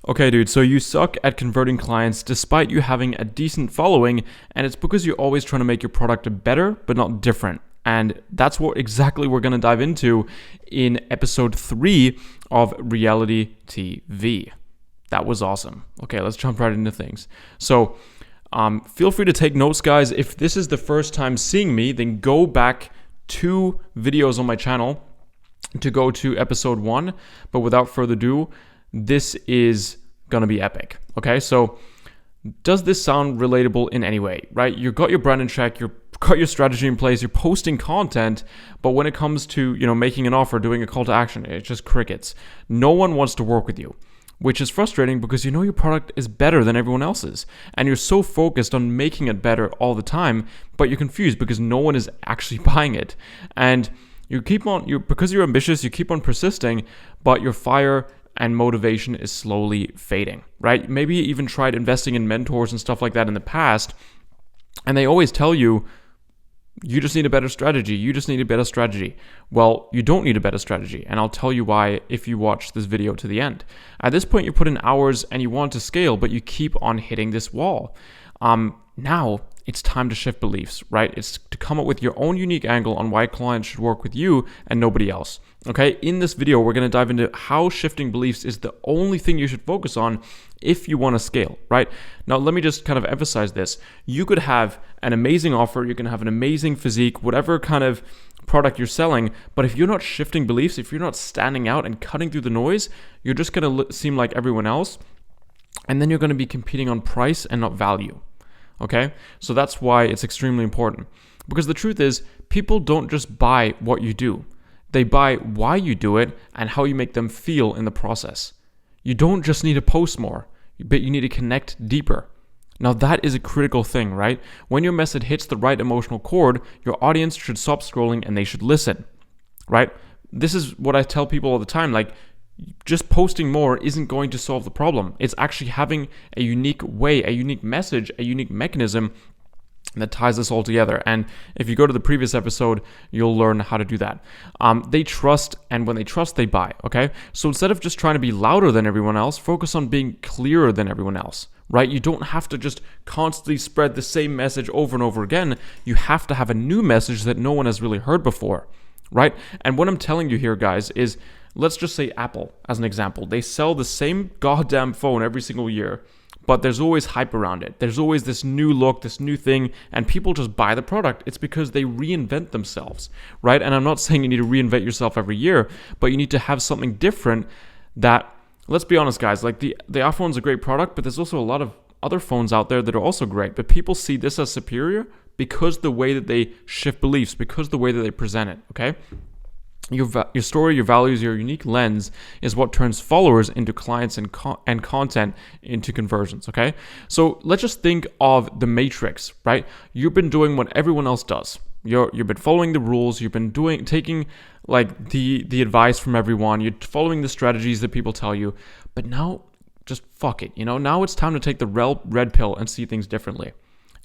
Okay, dude, so you suck at converting clients despite you having a decent following, and it's because you're always trying to make your product better, but not different. And that's what exactly we're going to dive into in episode 3 of Reality TV. That was awesome. Okay, let's jump right into things. So feel free to take notes, guys. If this is the first time seeing me, then go back 2 videos on my channel to go to episode 1. But without further ado, this is going to be epic. Okay, so does this sound relatable in any way, right? You've got your brand in check, you've got your strategy in place, you're posting content, but when it comes to, making an offer, doing a call to action, it's just crickets. No one wants to work with you, which is frustrating because you know your product is better than everyone else's, and you're so focused on making it better all the time, but you're confused because no one is actually buying it. And because you're ambitious, you keep on persisting, but your fire and motivation is slowly fading, right? Maybe you even tried investing in mentors and stuff like that in the past, and they always tell you, you just need a better strategy. You just need a better strategy. Well, you don't need a better strategy, and I'll tell you why if you watch this video to the end. At this point, you put in hours and you want to scale, but you keep on hitting this wall. Now, it's time to shift beliefs, right? It's to come up with your own unique angle on why clients should work with you and nobody else. Okay, in this video, we're going to dive into how shifting beliefs is the only thing you should focus on if you want to scale, right? Now, let me just kind of emphasize this. You could have an amazing offer, you can have an amazing physique, whatever kind of product you're selling, but if you're not shifting beliefs, if you're not standing out and cutting through the noise, you're just going to seem like everyone else, and then you're going to be competing on price and not value. Okay, so that's why it's extremely important. Because the truth is, people don't just buy what you do. They buy why you do it and how you make them feel in the process. You don't just need to post more, but you need to connect deeper. Now that is a critical thing, right? When your message hits the right emotional chord, your audience should stop scrolling and they should listen, right? This is what I tell people all the time, like, just posting more isn't going to solve the problem. It's actually having a unique way, a unique message, a unique mechanism that ties this all together. And if you go to the previous episode, you'll learn how to do that. They trust, and when they trust, they buy, okay? So instead of just trying to be louder than everyone else, focus on being clearer than everyone else, right? You don't have to just constantly spread the same message over and over again. You have to have a new message that no one has really heard before, right? And what I'm telling you here, guys, is let's just say Apple, as an example. They sell the same goddamn phone every single year, but there's always hype around it. There's always this new look, this new thing, and people just buy the product. It's because they reinvent themselves, right? And I'm not saying you need to reinvent yourself every year, but you need to have something different that, let's be honest, guys, like the iPhone's a great product, but there's also a lot of other phones out there that are also great, but people see this as superior because the way that they shift beliefs, because the way that they present it, okay? Your story, your values, your unique lens is what turns followers into clients and content into conversions, okay? So let's just think of the Matrix, right? You've been doing what everyone else does. You've been following the rules. You've been taking like the advice from everyone. You're following the strategies that people tell you. But now, just fuck it. Now it's time to take the red pill and see things differently.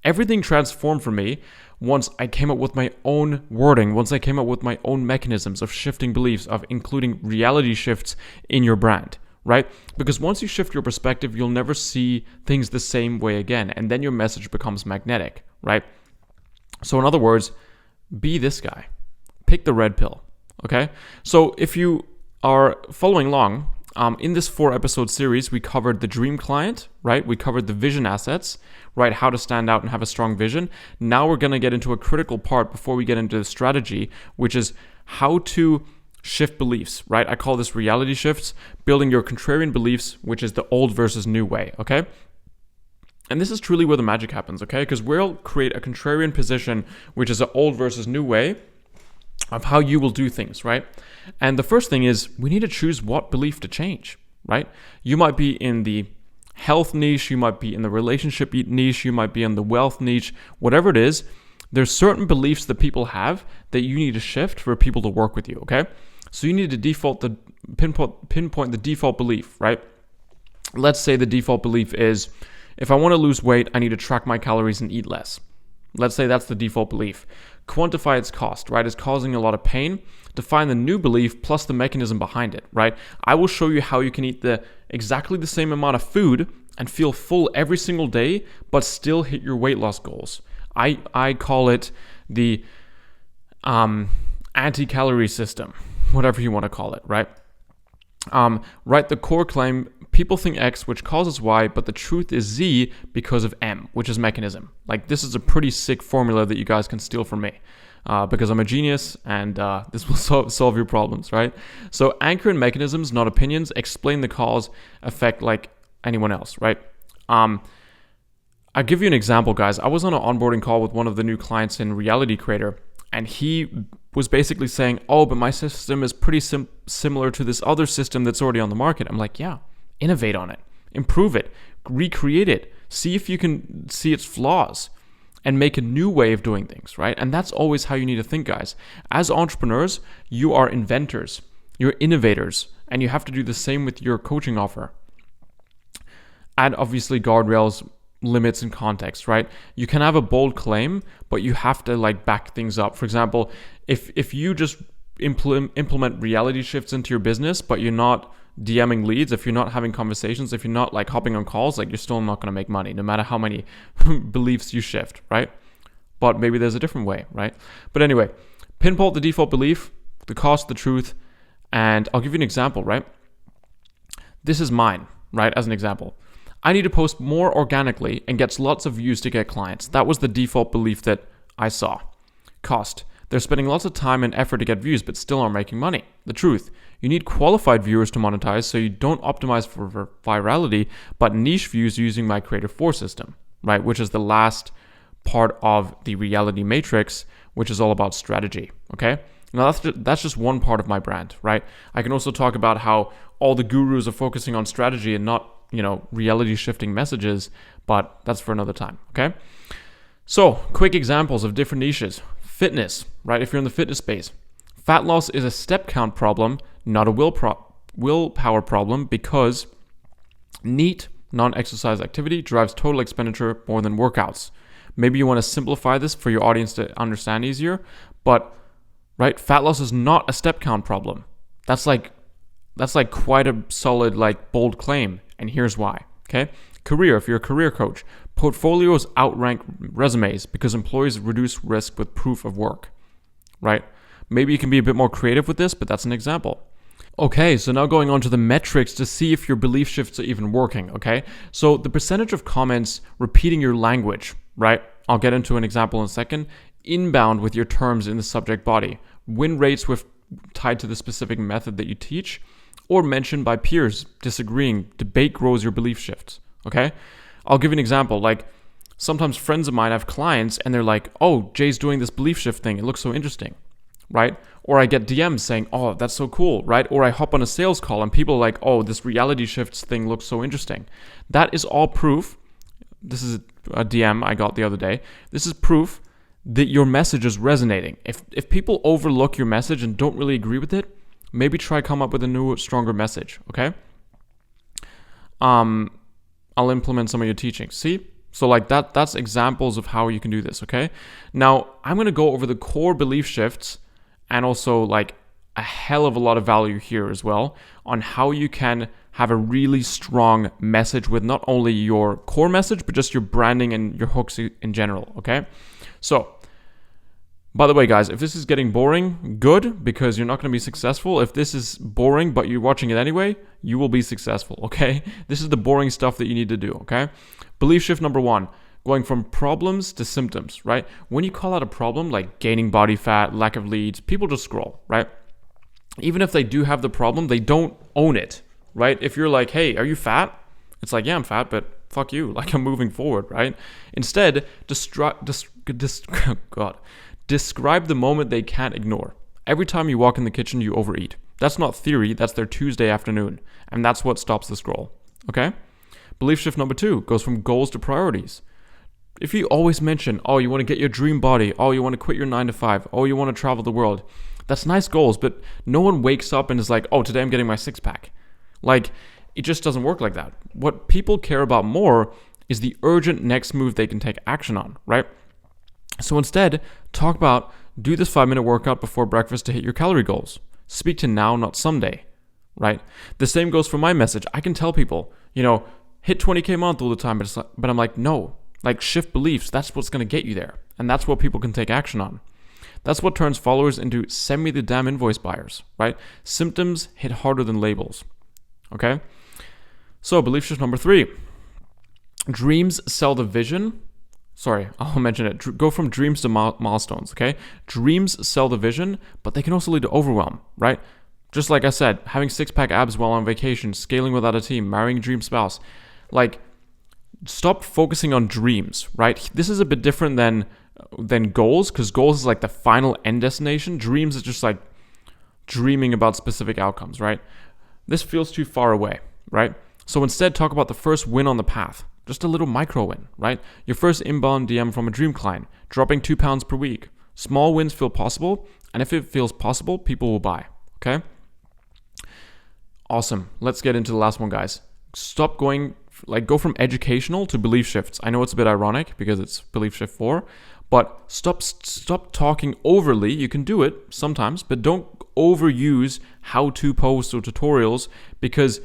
Everything transformed for me once I came up with my own wording, once I came up with my own mechanisms of shifting beliefs, of including reality shifts in your brand, right? Because once you shift your perspective, you'll never see things the same way again, and then your message becomes magnetic, right? So in other words, be this guy. Pick the red pill, okay? So if you are following along, in this 4-episode series, we covered the dream client, right? We covered the vision assets, right? How to stand out and have a strong vision. Now we're going to get into a critical part before we get into the strategy, which is how to shift beliefs, right? I call this reality shifts, building your contrarian beliefs, which is the old versus new way, okay? And this is truly where the magic happens, okay? Because we'll create a contrarian position, which is an old versus new way of how you will do things, right? And the first thing is we need to choose what belief to change, right? You might be in the health niche, you might be in the relationship niche, you might be in the wealth niche, whatever it is, there's certain beliefs that people have that you need to shift for people to work with you, okay? So you need to pinpoint the default belief, right? Let's say the default belief is, if I want to lose weight, I need to track my calories and eat less. Let's say that's the default belief. Quantify its cost, right? It's causing a lot of pain. Define the new belief plus the mechanism behind it, right? I will show you how you can eat the exactly the same amount of food and feel full every single day, but still hit your weight loss goals. I call it the anti-calorie system, whatever you want to call it, right? Right, the core claim, people think X, which causes Y, but the truth is Z because of M, which is mechanism. Like, this is a pretty sick formula that you guys can steal from me. Because I'm a genius and this will solve your problems, right? So anchor in mechanisms, not opinions, explain the cause, effect like anyone else, right? I'll give you an example, guys. I was on an onboarding call with one of the new clients in Reality Creatr, and he was basically saying, oh, but my system is pretty similar to this other system that's already on the market. I'm like, yeah, innovate on it, improve it, recreate it, see if you can see its flaws, and make a new way of doing things, right? And that's always how you need to think, guys. As entrepreneurs, you are inventors, you're innovators, and you have to do the same with your coaching offer. Add obviously guardrails, limits, and context, right? You can have a bold claim, but you have to like back things up. For example, if you just implement reality shifts into your business, but you're not DMing leads, if you're not having conversations, if you're not like hopping on calls, like you're still not going to make money, no matter how many beliefs you shift, right? But maybe there's a different way, right? But anyway, pinpoint the default belief, the cost, the truth, and I'll give you an example, right? This is mine, right? As an example, I need to post more organically and get lots of views to get clients. That was the default belief that I saw. Cost. They're spending lots of time and effort to get views, but still aren't making money. The truth. You need qualified viewers to monetize, so you don't optimize for virality, but niche views using my Creatr 4 system, right? Which is the last part of the reality matrix, which is all about strategy, okay? Now that's just one part of my brand, right? I can also talk about how all the gurus are focusing on strategy and not, reality shifting messages, but that's for another time, okay? So, quick examples of different niches. Fitness, right? If you're in the fitness space, fat loss is a step count problem, not a willpower problem, because NEAT, non-exercise activity, drives total expenditure more than workouts. Maybe you want to simplify this for your audience to understand easier, but right, fat loss is not a step count problem. That's like quite a solid, like, bold claim, and here's why. Okay, career. If you're a career coach, portfolios outrank resumes because employees reduce risk with proof of work. Right? Maybe you can be a bit more creative with this, but that's an example. Okay, so now going on to the metrics to see if your belief shifts are even working, okay? So the percentage of comments repeating your language, right? I'll get into an example in a second. Inbound with your terms in the subject body. Win rates with tied to the specific method that you teach, or mentioned by peers disagreeing. Debate grows your belief shifts, okay? I'll give you an example. Like, sometimes friends of mine have clients and they're like, oh, Jay's doing this belief shift thing. It looks so interesting, right? Or I get DMs saying, oh, that's so cool, right? Or I hop on a sales call and people are like, oh, this reality shifts thing looks so interesting. That is all proof. This is a DM I got the other day. This is proof that your message is resonating. If people overlook your message and don't really agree with it, maybe try come up with a new, stronger message, okay? I'll implement some of your teachings. See? So like that's examples of how you can do this, okay? Now, I'm going to go over the core belief shifts and also like a hell of a lot of value here as well on how you can have a really strong message with not only your core message, but just your branding and your hooks in general, okay? So, by the way, guys, if this is getting boring, good, because you're not going to be successful. If this is boring, but you're watching it anyway, you will be successful, okay? This is the boring stuff that you need to do, okay? Belief shift number 1, going from problems to symptoms, right? When you call out a problem like gaining body fat, lack of leads, people just scroll, right? Even if they do have the problem, they don't own it, right? If you're like, hey, are you fat? It's like, yeah, I'm fat, but fuck you. Like, I'm moving forward, right? Instead, describe the moment they can't ignore. Every time you walk in the kitchen, you overeat. That's not theory, that's their Tuesday afternoon. And that's what stops the scroll, okay? Belief shift number 2 goes from goals to priorities. If you always mention, oh, you want to get your dream body, oh, you want to quit your 9 to 5, oh, you want to travel the world, that's nice goals, but no one wakes up and is like, oh, today I'm getting my 6-pack. Like, it just doesn't work like that. What people care about more is the urgent next move they can take action on, right? So instead, talk about do this 5-minute workout before breakfast to hit your calorie goals. Speak to now, not someday, right? The same goes for my message. I can tell people, hit 20K a month all the time, but I'm like, no, like shift beliefs. That's what's going to get you there. And that's what people can take action on. That's what turns followers into send me the damn invoice buyers, right? Symptoms hit harder than labels, okay? So belief shift number 3, dreams sell the vision. Sorry, I'll mention it. Go from dreams to milestones, okay? Dreams sell the vision, but they can also lead to overwhelm, right? Just like I said, having six-pack abs while on vacation, scaling without a team, marrying a dream spouse. Like, stop focusing on dreams, right? This is a bit different than goals, because goals is like the final end destination. Dreams is just like dreaming about specific outcomes, right? This feels too far away, right? So instead, talk about the first win on the path. Just a little micro win, right? Your first inbound DM from a dream client, dropping 2 pounds per week. Small wins feel possible, and if it feels possible, people will buy, okay? Awesome. Let's get into the last one, guys. Go from educational to belief shifts. I know it's a bit ironic because it's belief shift 4, but stop talking overly. You can do it sometimes, but don't overuse how-to posts or tutorials because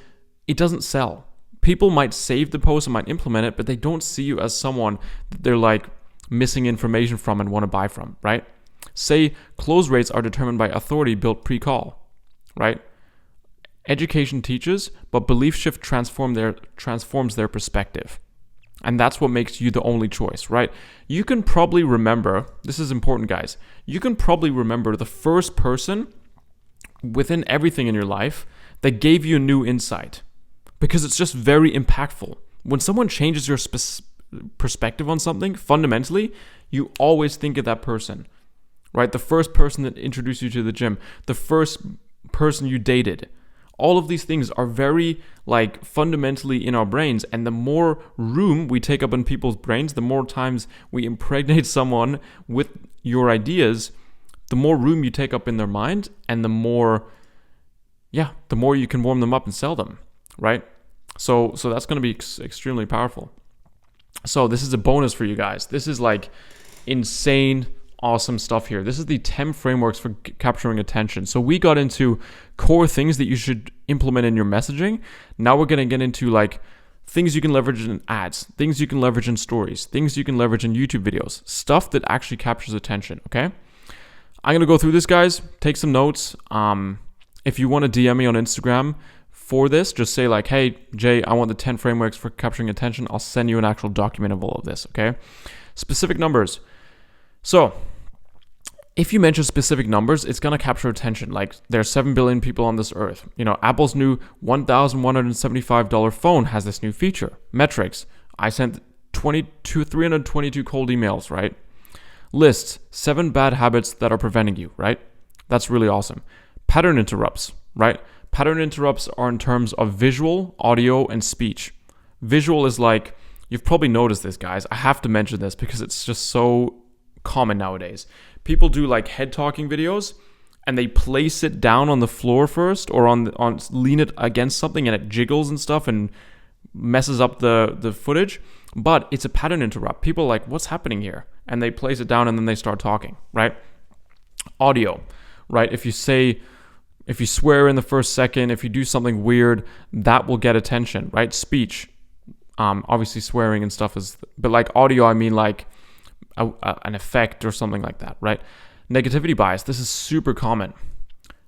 it doesn't sell. People might save the post and might implement it, but they don't see you as someone that they're like missing information from and want to buy from, right? Say close rates are determined by authority built pre-call, right? Education teaches, but belief shift transforms their perspective. And that's what makes you the only choice, right? You can probably remember, this is important, guys, you can probably remember the first person within everything in your life that gave you a new insight because it's just very impactful. When someone changes your perspective on something, fundamentally, you always think of that person, right? The first person that introduced you to the gym, the first person you dated. All of these things are very fundamentally in our brains, and the more room we take up in people's brains, the more times we impregnate someone with your ideas, the more room you take up in their mind, and the more you can warm them up and sell them, right? So that's going to be extremely powerful. So this is a bonus for you guys. This is insane, awesome stuff here. This is the 10 frameworks for capturing attention. So we got into core things that you should implement in your messaging. Now we're going to get into things you can leverage in ads, things you can leverage in stories, things you can leverage in YouTube videos, stuff that actually captures attention, okay? I'm going to go through this, guys. Take some notes. If you want to DM me on Instagram for this, just say hey, Jay, I want the 10 frameworks for capturing attention. I'll send you an actual document of all of this, okay? Specific numbers. So if you mention specific numbers, it's going to capture attention. There's 7 billion people on this earth. Apple's new $1,175 phone has this new feature. Metrics. I sent 322 cold emails, right? Lists. 7 bad habits that are preventing you, right? That's really awesome. Pattern interrupts, right? Pattern interrupts are in terms of visual, audio, and speech. Visual is you've probably noticed this, guys. I have to mention this because it's just so common nowadays. People do head talking videos and they place it down on the floor first or on lean it against something and it jiggles and stuff and messes up the footage, but it's a pattern interrupt. People are what's happening here? And they place it down and then they start talking, right? Audio, right? If you swear in the first second, if you do something weird, that will get attention, right? Speech, obviously swearing and stuff but audio, I mean an effect or something like that, right? Negativity bias. This is super common.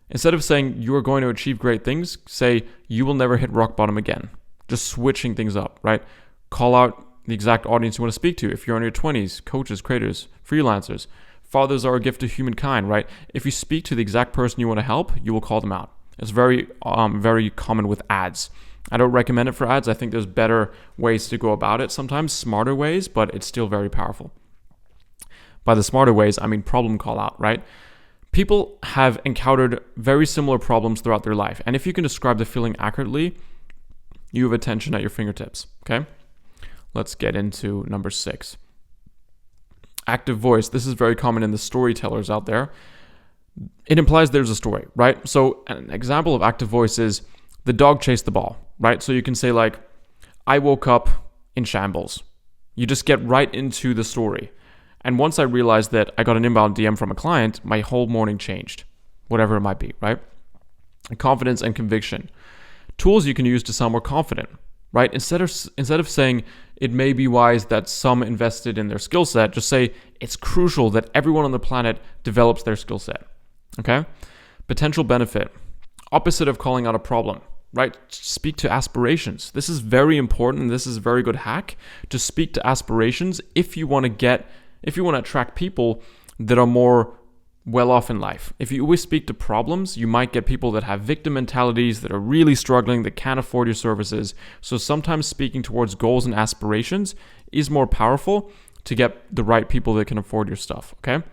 Instead of saying you are going to achieve great things, say you will never hit rock bottom again. Just switching things up, right? Call out the exact audience you want to speak to. If you're in your 20s, coaches, creators, freelancers, fathers are a gift to humankind, right? If you speak to the exact person you want to help, you will call them out. It's very, very common with ads. I don't recommend it for ads. I think there's better ways to go about it, sometimes smarter ways, but it's still very powerful. By the smarter ways, I mean problem call out, right? People have encountered very similar problems throughout their life. And if you can describe the feeling accurately, you have attention at your fingertips, okay? Let's get into number 6. Active voice. This is very common in the storytellers out there. It implies there's a story, right? So an example of active voice is the dog chased the ball, right? So you can say I woke up in shambles. You just get right into the story. And once I realized that I got an inbound DM from a client, my whole morning changed, whatever it might be, right? Confidence and conviction. tools you can use to sound more confident, right? Instead of saying it may be wise that some invested in their skill set, just say it's crucial that everyone on the planet develops their skill set, okay? Potential benefit, opposite of calling out a problem, right? Speak to aspirations. This is very important. This is a very good hack to speak to aspirations if you want to attract people that are more well off in life. If you always speak to problems, you might get people that have victim mentalities, that are really struggling, that can't afford your services. So sometimes speaking towards goals and aspirations is more powerful to get the right people that can afford your stuff, okay?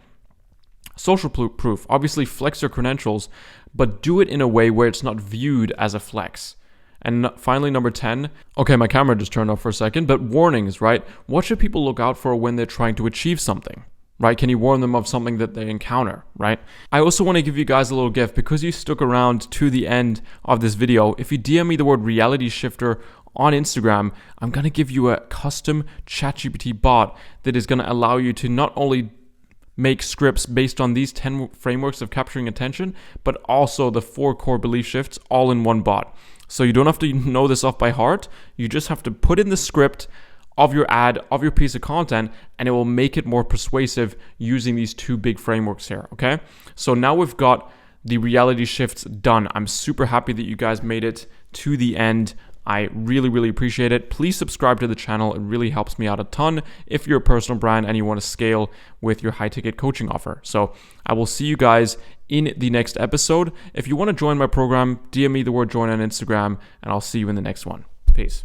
Social proof. Obviously flex your credentials, but do it in a way where it's not viewed as a flex. And finally, number 10, okay, my camera just turned off for a second, but warnings, right? What should people look out for when they're trying to achieve something, right? Can you warn them of something that they encounter, right? I also want to give you guys a little gift because you stuck around to the end of this video. If you DM me the word reality shifter on Instagram, I'm going to give you a custom ChatGPT bot that is going to allow you to not only make scripts based on these 10 frameworks of capturing attention, but also the 4 core belief shifts all in one bot. So you don't have to know this off by heart. You just have to put in the script of your ad, of your piece of content, and it will make it more persuasive using these 2 big frameworks here, okay? So now we've got the reality shifts done. I'm super happy that you guys made it to the end. I really, really appreciate it. Please subscribe to the channel. It really helps me out a ton if you're a personal brand and you want to scale with your high-ticket coaching offer. So I will see you guys in the next episode. If you want to join my program, DM me the word join on Instagram, and I'll see you in the next one. Peace.